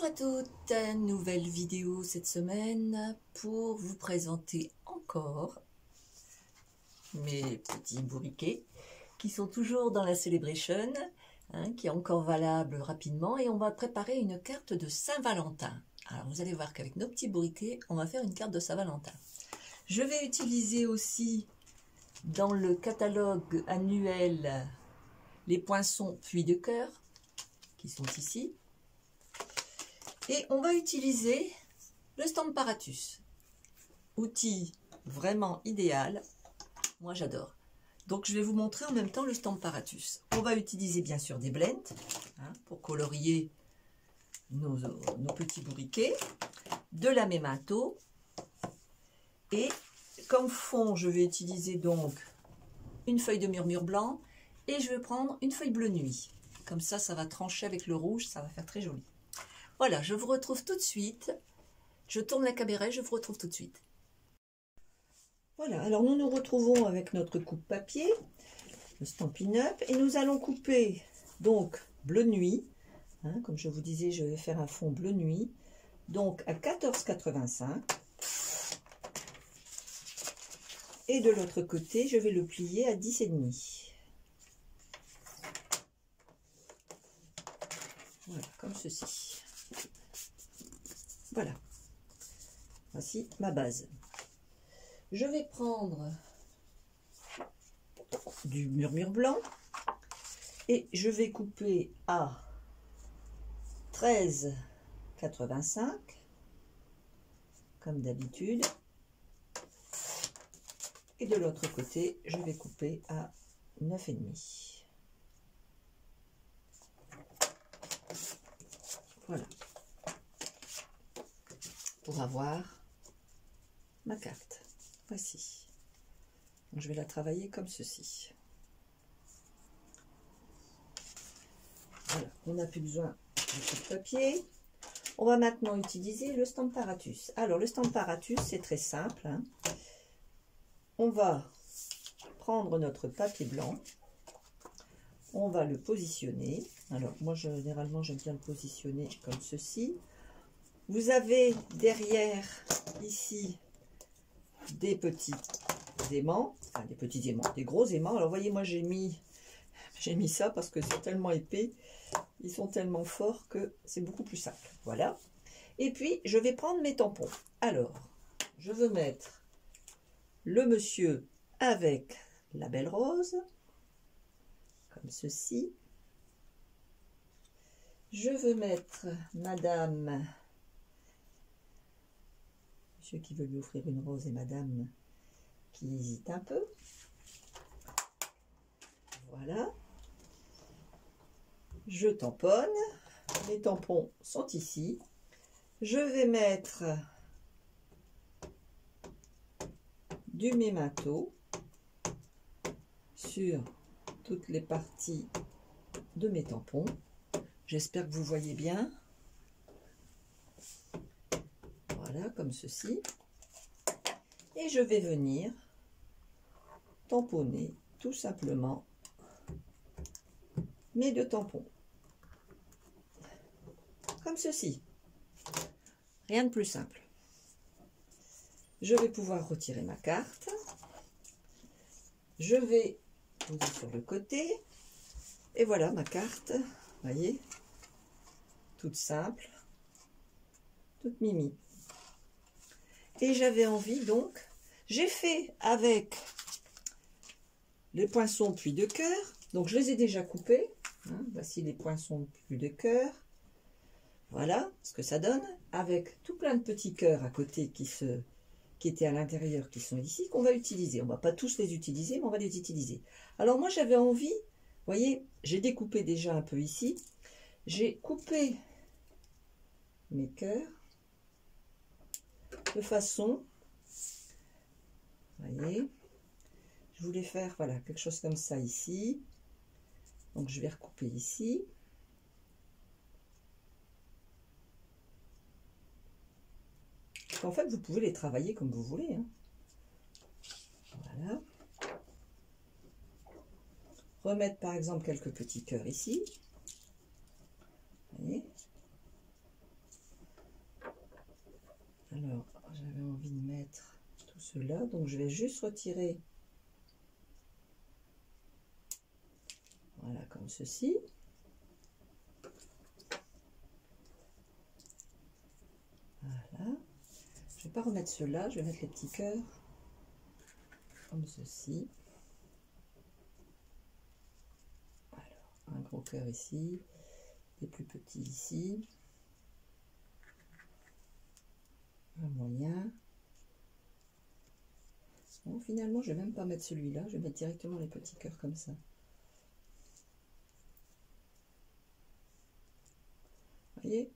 à toutes, nouvelle vidéo cette semaine pour vous présenter encore mes petits bourriquets qui sont toujours dans la Celebration, qui est encore valable rapidement, et on va préparer une carte de Saint-Valentin. Alors vous allez voir qu'avec nos petits bourriquets, on va faire une carte de Saint-Valentin. Je vais utiliser aussi dans le catalogue annuel les poinçons puits de cœur qui sont ici. Et on va utiliser le Stamparatus, outil vraiment idéal, moi j'adore. Donc je vais vous montrer en même temps le Stamparatus. On va utiliser bien sûr des blends pour colorier nos petits bourriquets, de la Memento, et comme fond je vais utiliser donc une feuille de murmure blanc et je vais prendre une feuille bleu nuit. Comme ça, ça va trancher avec le rouge, ça va faire très joli. Voilà, je vous retrouve tout de suite. Je tourne la caméra et je vous retrouve tout de suite. Voilà, alors nous nous retrouvons avec notre coupe-papier, le Stampin' Up, et nous allons couper donc bleu nuit. Comme je vous disais, je vais faire un fond bleu nuit, donc à 14,85. Et de l'autre côté, je vais le plier à 10,5. Voilà, comme ceci. Voilà. Voici ma base. Je vais prendre du murmure blanc et je vais couper à 13,85 comme d'habitude. Et de l'autre côté, je vais couper à 9,5. Voilà. Pour avoir ma carte. Voici. Donc, je vais la travailler comme ceci. Voilà. On n'a plus besoin de papier. On va maintenant utiliser le Stamparatus. Alors, le Stamparatus, c'est très simple. On va prendre notre papier blanc. On va le positionner. Alors, moi, généralement, j'aime bien le positionner comme ceci. Vous avez derrière, ici, des petits aimants. Enfin, des petits aimants, des gros aimants. Alors, voyez, moi, j'ai mis ça parce que c'est tellement épais. Ils sont tellement forts que c'est beaucoup plus simple. Voilà. Et puis, je vais prendre mes tampons. Alors, je veux mettre le monsieur avec la belle rose. Comme ceci. Je veux mettre madame, monsieur qui veut lui offrir une rose et madame qui hésite un peu. Voilà. Je tamponne. Les tampons sont ici. Je vais mettre du Memento sur toutes les parties de mes tampons. J'espère que vous voyez bien. Voilà, comme ceci. Et je vais venir tamponner tout simplement mes deux tampons. Comme ceci. Rien de plus simple. Je vais pouvoir retirer ma carte. Je vais poser sur le côté. Et voilà ma carte. Voyez, toute simple, toute mimi. Et j'avais envie donc, j'ai fait avec les poinçons puits de cœur. Donc je les ai déjà coupés. Voici les poinçons puits de cœur. Voilà ce que ça donne, avec tout plein de petits cœurs à côté qui étaient à l'intérieur, qui sont ici, qu'on va utiliser. On ne va pas tous les utiliser, mais on va les utiliser. Alors moi j'avais envie, vous voyez, j'ai découpé déjà un peu ici. J'ai coupé mes cœurs de façon, vous voyez, je voulais faire voilà quelque chose comme ça ici. Donc je vais recouper ici. En fait, vous pouvez les travailler comme vous voulez. Voilà. Remettre par exemple quelques petits cœurs ici. Vous voyez. Alors, j'avais envie de mettre tout cela, donc je vais juste retirer. Voilà, comme ceci. Voilà. Je vais pas remettre cela, je vais mettre les petits cœurs comme ceci. Alors, un gros cœur ici, des plus petits ici, un moyen. Bon, finalement, je vais même pas mettre celui-là, je vais mettre directement les petits cœurs comme ça. Voyez,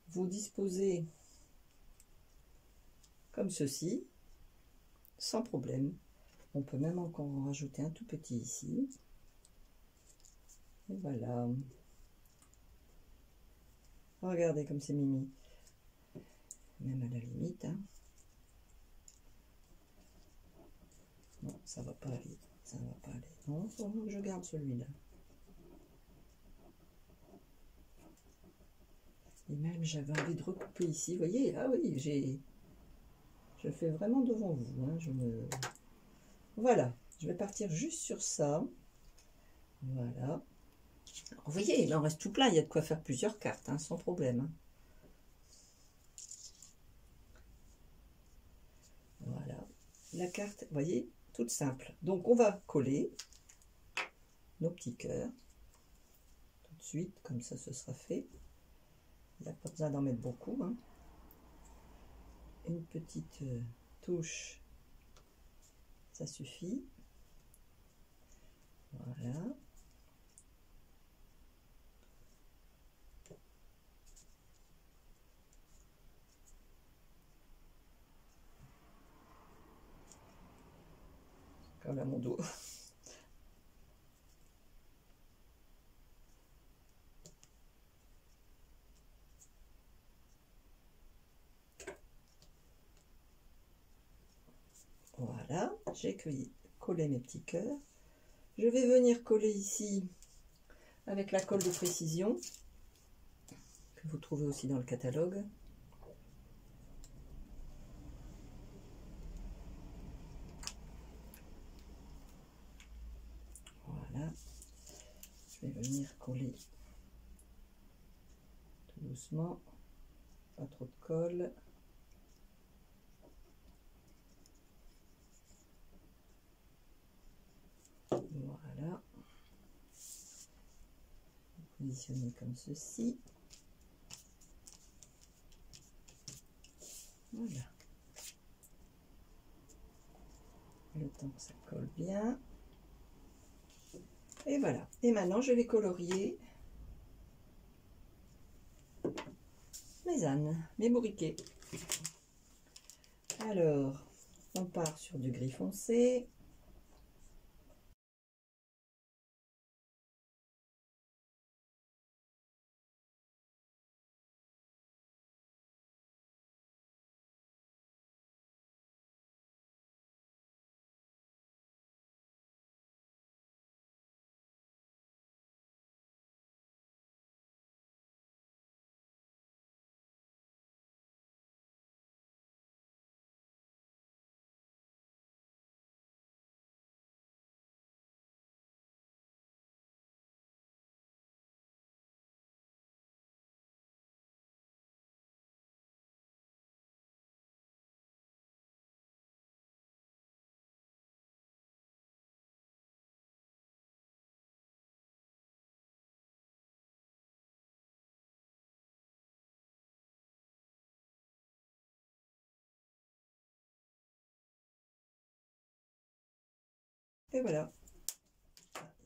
vous disposez comme ceci, sans problème. On peut même encore en rajouter un tout petit ici. Et voilà. Regardez comme c'est mimi. Même à la limite. Hein. Non, ça va pas aller. Ça va pas aller. Non, faut que je garde celui-là. Et même j'avais envie de recouper ici. Vous voyez, ah oui, je fais vraiment devant vous. Hein. Voilà, je vais partir juste sur ça. Voilà. Alors, vous voyez, il en reste tout plein. Il y a de quoi faire plusieurs cartes, hein, sans problème. Hein. Voilà. La carte, vous voyez, toute simple. Donc, on va coller nos petits cœurs. Tout de suite, comme ça, ce sera fait. Il n'y a pas besoin d'en mettre beaucoup. Hein. Une petite touche, ça suffit. Voilà. Comme à mon dos. Voilà, j'ai collé mes petits cœurs. Je vais venir coller ici avec la colle de précision que vous trouvez aussi dans le catalogue. Voilà, je vais venir coller tout doucement, pas trop de colle. Voilà, positionner comme ceci. Voilà. Le temps que ça colle bien. Et voilà. Et maintenant, je vais colorier mes ânes, mes bourriquets. Alors, on part sur du gris foncé. Et voilà.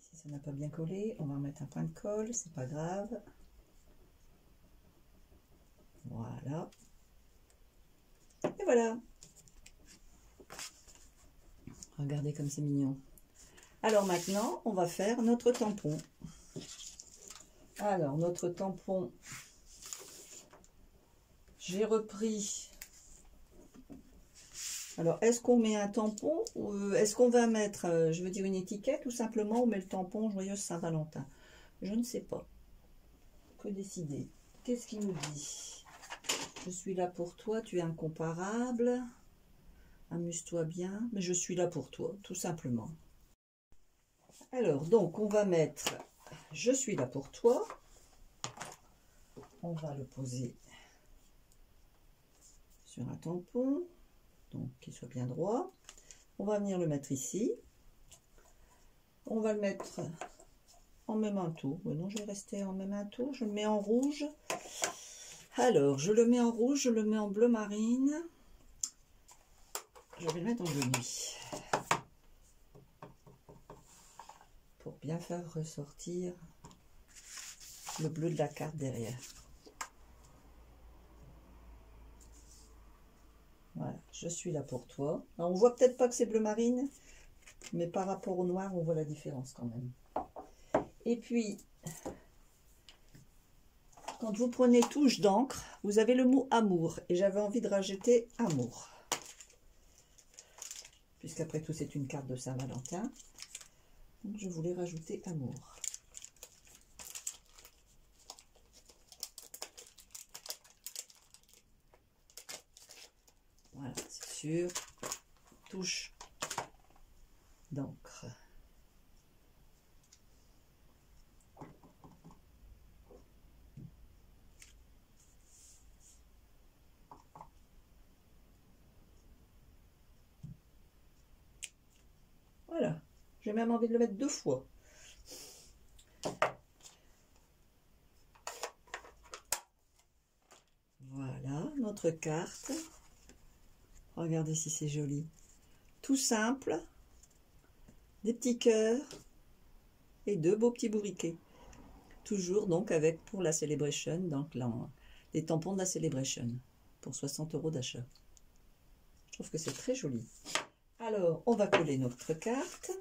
Ici, ça n'a pas bien collé. On va remettre un point de colle, c'est pas grave. Voilà. Et voilà. Regardez comme c'est mignon. Alors maintenant, on va faire notre tampon. Alors, notre tampon, j'ai repris. Alors, est-ce qu'on met un tampon ou est-ce qu'on va mettre, je veux dire, une étiquette ou simplement on met le tampon Joyeuse Saint-Valentin? Je ne sais pas. Que décider? Qu'est-ce qu'il nous dit? Je suis là pour toi, tu es incomparable. Amuse-toi bien, mais je suis là pour toi, tout simplement. Alors, donc, on va mettre « Je suis là pour toi ». On va le poser sur un tampon, donc qu'il soit bien droit. On va venir le mettre ici. On va le mettre en même un tour. Non, je vais rester en même un tour. Je le mets en rouge. Alors, je le mets en rouge, je le mets en bleu marine. Je vais le mettre en bleu nuit. Pour bien faire ressortir le bleu de la carte derrière. Voilà, je suis là pour toi. Alors, on voit peut-être pas que c'est bleu marine, mais par rapport au noir, on voit la différence quand même. Et puis, quand vous prenez touche d'encre, vous avez le mot amour. Et j'avais envie de rajouter amour. Puisqu'après tout, c'est une carte de Saint-Valentin. Donc, je voulais rajouter amour. Voilà, c'est sûr. Touche d'encre. Voilà. J'ai même envie de le mettre 2 fois. Voilà, notre carte. Regardez si c'est joli. Tout simple. Des petits cœurs. Et 2 beaux petits bourriquets. Toujours donc avec pour la Celebration, donc les tampons de la Celebration. Pour 60 € d'achat. Je trouve que c'est très joli. Alors, on va coller notre carte.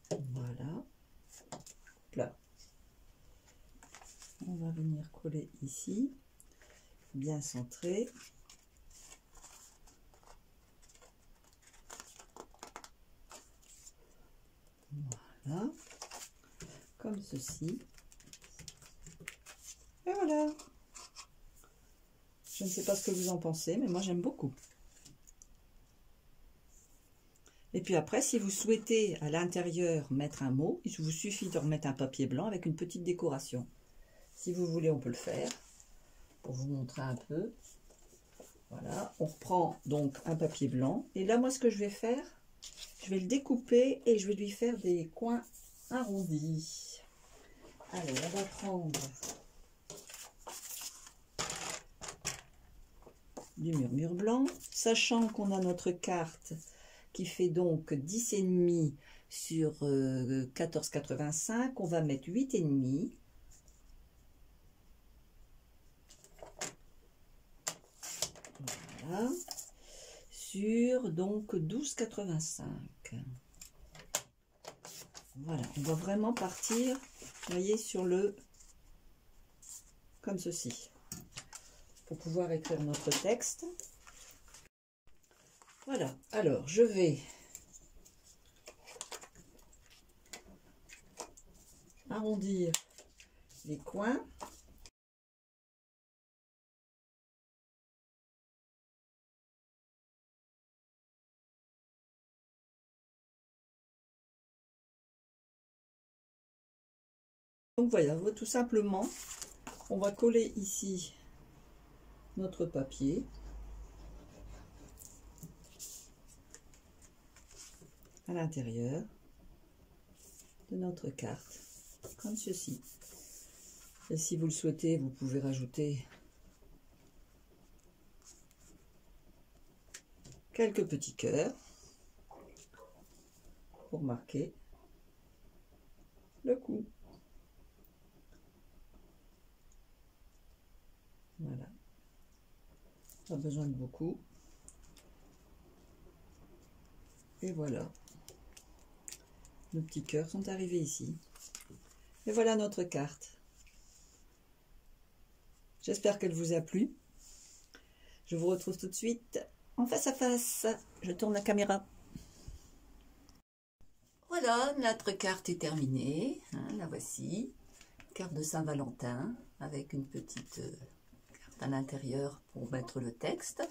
Voilà. Là. On va venir coller ici. Bien centré. Voilà. Comme ceci. Et voilà. Je ne sais pas ce que vous en pensez, mais moi j'aime beaucoup. Et puis après, si vous souhaitez à l'intérieur mettre un mot, il vous suffit de remettre un papier blanc avec une petite décoration. Si vous voulez, on peut le faire. Pour vous montrer un peu. Voilà, on reprend donc un papier blanc. Et là, moi, ce que je vais faire, je vais le découper et je vais lui faire des coins arrondis. Allez, on va prendre du murmure blanc, sachant qu'on a notre carte qui fait donc 10,5 sur 14,85, on va mettre 8,5. Voilà. Sur donc 12,85. Voilà, on va vraiment partir, vous voyez, sur le comme ceci, pour pouvoir écrire notre texte. Voilà, alors je vais arrondir les coins. Donc voilà, tout simplement, on va coller ici notre papier. À l'intérieur de notre carte, comme ceci. Et si vous le souhaitez, vous pouvez rajouter quelques petits cœurs pour marquer le coup. Voilà. Pas besoin de beaucoup. Et voilà. Nos petits cœurs sont arrivés ici. Et voilà notre carte. J'espère qu'elle vous a plu. Je vous retrouve tout de suite en face à face. Je tourne la caméra. Voilà, notre carte est terminée. Hein, la voici. Carte de Saint-Valentin avec une petite carte à l'intérieur pour mettre le texte.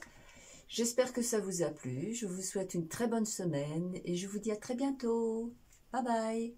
J'espère que ça vous a plu. Je vous souhaite une très bonne semaine et je vous dis à très bientôt. Bye bye.